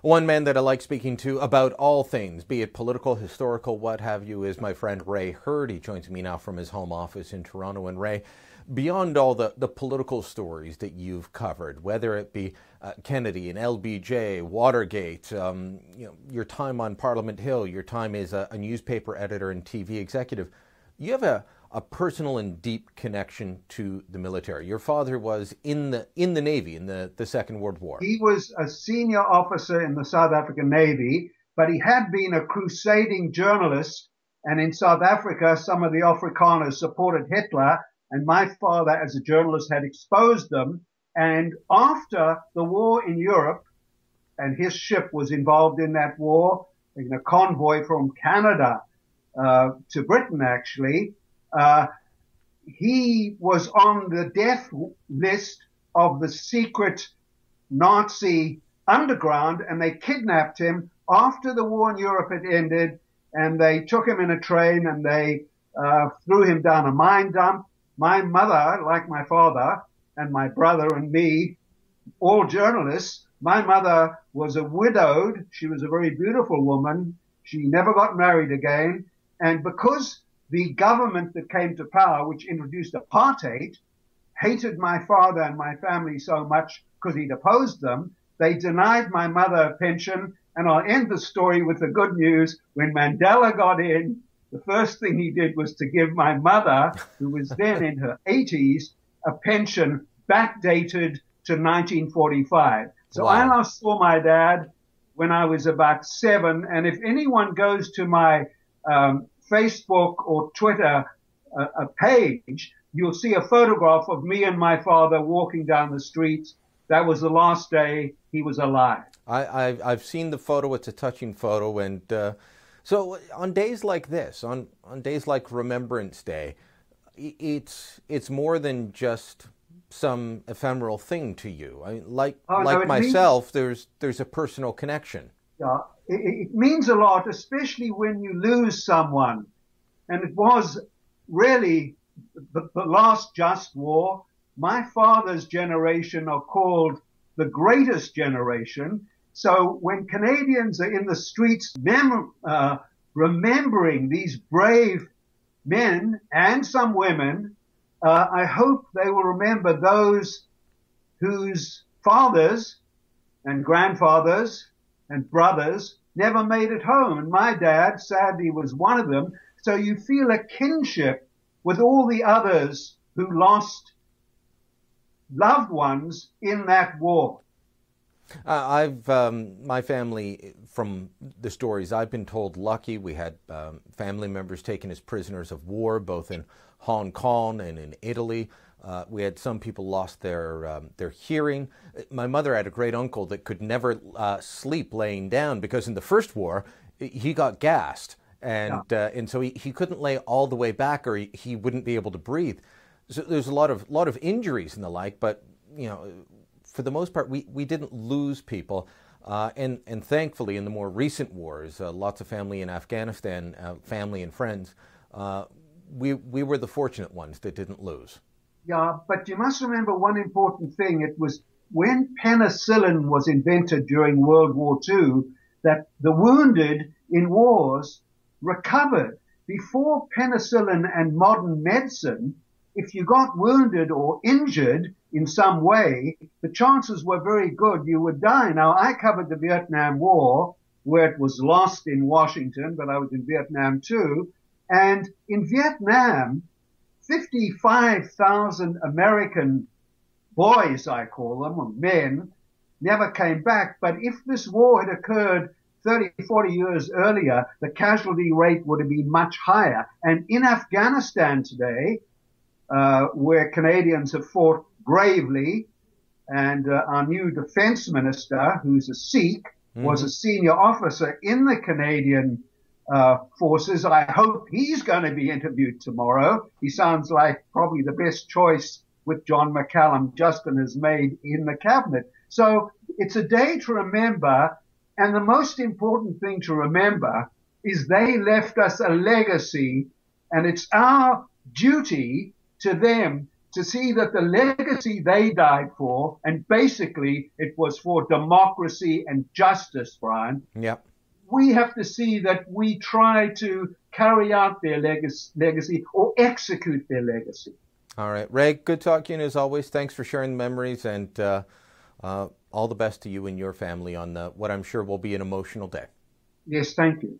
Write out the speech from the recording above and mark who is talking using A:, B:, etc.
A: One man that I like speaking to about all things, be it political, historical, what have you, is my friend Ray Hurd. He joins me now from his home office in Toronto. And Ray, beyond all the political stories that you've covered, whether it be Kennedy and LBJ, Watergate, your time on Parliament Hill, your time as a newspaper editor and TV executive, you have a personal and deep connection to the military. Your father was in the Navy in the Second World War.
B: He was a senior officer in the South African Navy, but he had been a crusading journalist. And in South Africa, some of the Afrikaners supported Hitler, and my father, as a journalist, had exposed them. And after the war in Europe, and his ship was involved in that war, in a convoy from Canada to Britain, actually, he was on the death list of the secret Nazi underground, and they kidnapped him after the war in Europe had ended, and they took him in a train and they threw him down a mine dump. My mother, like my father and my brother and me, all journalists, my mother was a widowed. She was a very beautiful woman. She never got married again. And because the government that came to power, which introduced apartheid, hated my father and my family so much because he'd opposed them, they denied my mother a pension. And I'll end the story with the good news. When Mandela got in, the first thing he did was to give my mother, who was then in her 80s, a pension backdated to 1945. So
A: Wow.
B: I last saw my dad when I was about 7. And if anyone goes to my Facebook or Twitter a page, you'll see a photograph of me and my father walking down the streets. That was the last day he was alive.
A: I've seen the photo. It's a touching photo. And so on days like this, on days like Remembrance Day, it's more than just some ephemeral thing to you. Like myself, there's a personal connection.
B: Yeah, it means a lot, especially when you lose someone. And it was really the last just war. My father's generation are called the greatest generation. So when Canadians are in the streets remembering these brave men and some women, I hope they will remember those whose fathers and grandfathers and brothers never made it home. And my dad, sadly, was one of them. So you feel a kinship with all the others who lost loved ones in that war.
A: My family, from the stories I've been told, lucky. We had family members taken as prisoners of war, both in Hong Kong and in Italy. We had some people lost their hearing. My mother had a great uncle that could never sleep laying down because in the First War he got gassed, and so he couldn't lay all the way back, or he wouldn't be able to breathe. So there's a lot of injuries and the like, but for the most part we didn't lose people, and thankfully in the more recent wars, lots of family in Afghanistan, family and friends. We were the fortunate ones that didn't lose.
B: Yeah, but you must remember one important thing. It was when penicillin was invented during World War II that the wounded in wars recovered. Before penicillin and modern medicine, if you got wounded or injured in some way, the chances were very good you would die. Now, I covered the Vietnam War, where it was lost in Washington, but I was in Vietnam too. And in Vietnam, 55,000 American boys, I call them, or men, never came back. But if this war had occurred 30, 40 years earlier, the casualty rate would have been much higher. And in Afghanistan today, where Canadians have fought bravely, and our new defense minister, who's a Sikh, was a senior officer in the Canadian forces. I hope he's going to be interviewed tomorrow. He sounds like probably the best choice with John McCallum Justin has made in the cabinet. So it's a day to remember. And the most important thing to remember is they left us a legacy, and it's our duty to them to see that the legacy they died for, and basically it was for democracy and justice, Brian.
A: Yep.
B: We have to see that we try to carry out their legacy or execute their legacy.
A: All right. Ray, good talking as always. Thanks for sharing the memories, and all the best to you and your family on what I'm sure will be an emotional day.
B: Yes, thank you.